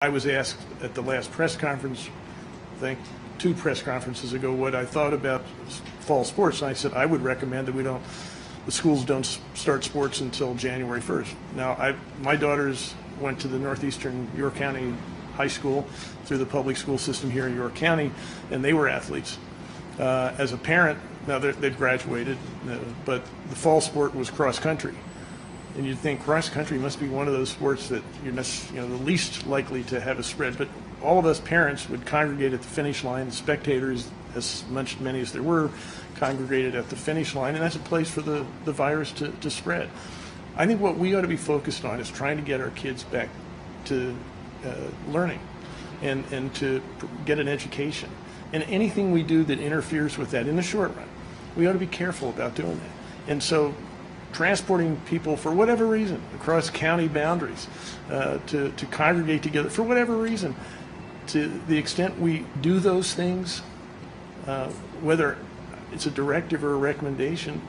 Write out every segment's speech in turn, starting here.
I was asked at the last press conference, I think 2 press conferences ago, what I thought about fall sports, and I said I would recommend that the schools don't start sports until January 1st. Now, my daughters went to the Northeastern York County High School through the public school system here in York County, and they were athletes. As a parent, now they've graduated, but the fall sport was cross country. And you'd think cross country must be one of those sports that you're the least likely to have a spread. But all of us parents would congregate at the finish line. The spectators, many as there were, congregated at the finish line, and that's a place for the virus to spread. I think what we ought to be focused on is trying to get our kids back to learning and to get an education. And anything we do that interferes with that in the short run, we ought to be careful about doing that. And so transporting people for whatever reason across county boundaries to congregate together for whatever reason, to the extent we do those things, whether it's a directive or a recommendation,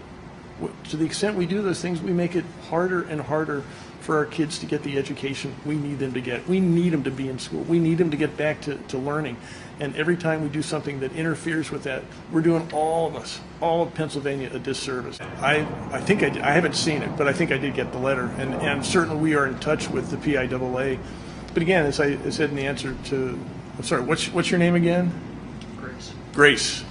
to the extent we do those things, we make it harder and harder for our kids to get the education we need them to get. We need them to be in school. We need them to get back to learning. And every time we do something that interferes with that, we're doing all of Pennsylvania, a disservice. I think I haven't seen it, but I think I did get the letter. And certainly we are in touch with the PIAA. But again, as I said in the answer to, I'm sorry, what's your name again? Grace. Grace.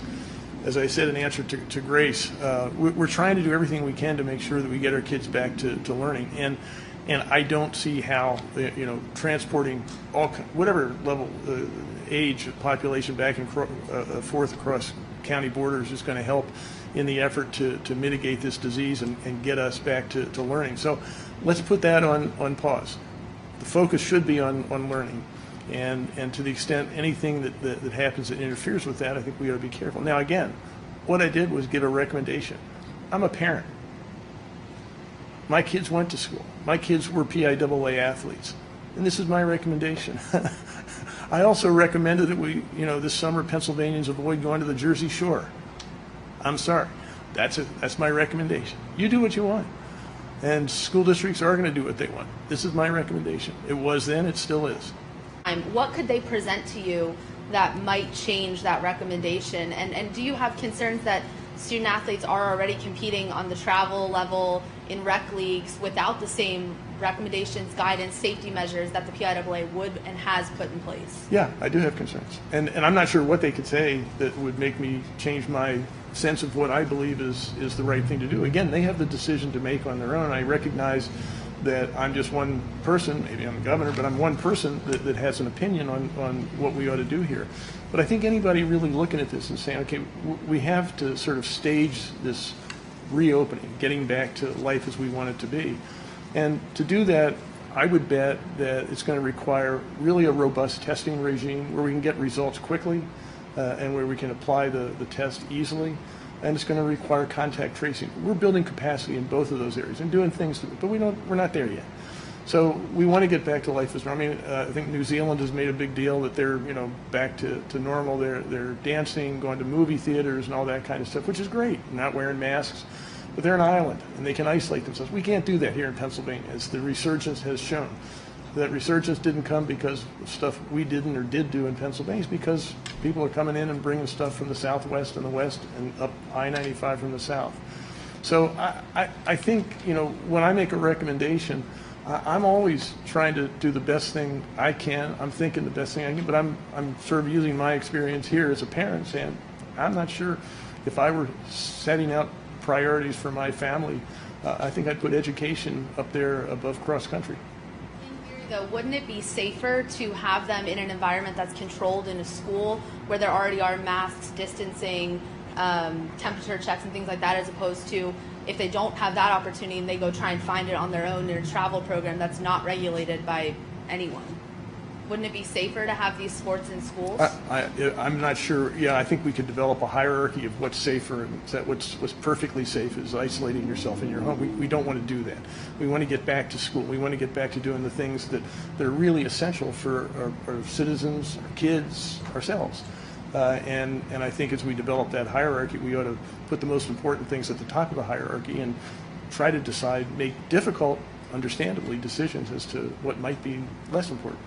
As I said in answer to Grace, we're trying to do everything we can to make sure that we get our kids back to learning. And I don't see how transporting whatever level age of population back and forth across county borders is going to help in the effort to mitigate this disease and get us back to learning. So let's put that on pause. The focus should be on learning. And to the extent anything that happens that interferes with that, I think we ought to be careful. Now, again, what I did was give a recommendation. I'm a parent. My kids went to school. My kids were PIAA athletes. And this is my recommendation. I also recommended that this summer Pennsylvanians avoid going to the Jersey Shore. I'm sorry. That's my recommendation. You do what you want. And school districts are going to do what they want. This is my recommendation. It was then, it still is. What could they present to you that might change that recommendation? And do you have concerns that student athletes are already competing on the travel level in rec leagues without the same recommendations, guidance, safety measures that the PIAA would and has put in place? Yeah, I do have concerns. And I'm not sure what they could say that would make me change my sense of what I believe is the right thing to do. Again, they have the decision to make on their own. I recognize that I'm just one person, maybe I'm the governor, but I'm one person that has an opinion on what we ought to do here. But I think anybody really looking at this and saying, okay, we have to sort of stage this reopening, getting back to life as we want it to be. And to do that, I would bet that it's going to require really a robust testing regime where we can get results quickly and where we can apply the test easily. And it's going to require contact tracing. We're building capacity in both of those areas and doing things, but we're not there yet. So we want to get back to life as normal. I mean, I think New Zealand has made a big deal that they're back to normal. They're dancing, going to movie theaters, and all that kind of stuff, which is great. Not wearing masks, but they're an island and they can isolate themselves. We can't do that here in Pennsylvania, as the resurgence has shown. That resurgence didn't come because of stuff we didn't or did do in Pennsylvania. It's because people are coming in and bringing stuff from the Southwest and the West and up I-95 from the South. So I think, when I make a recommendation, I'm always trying to do the best thing I can. I'm thinking the best thing I can, but I'm sort of using my experience here as a parent saying, I'm not sure if I were setting out priorities for my family, I think I'd put education up there above cross country. Though, wouldn't it be safer to have them in an environment that's controlled in a school where there already are masks, distancing, temperature checks and things like that, as opposed to if they don't have that opportunity and they go try and find it on their own in a travel program that's not regulated by anyone? Wouldn't it be safer to have these sports in schools? I'm not sure. Yeah, I think we could develop a hierarchy of what's safer and what's perfectly safe is isolating yourself in your home. We don't want to do that. We want to get back to school. We want to get back to doing the things that are really essential for our citizens, our kids, ourselves. And I think as we develop that hierarchy, we ought to put the most important things at the top of the hierarchy and try to make difficult, understandably, decisions as to what might be less important.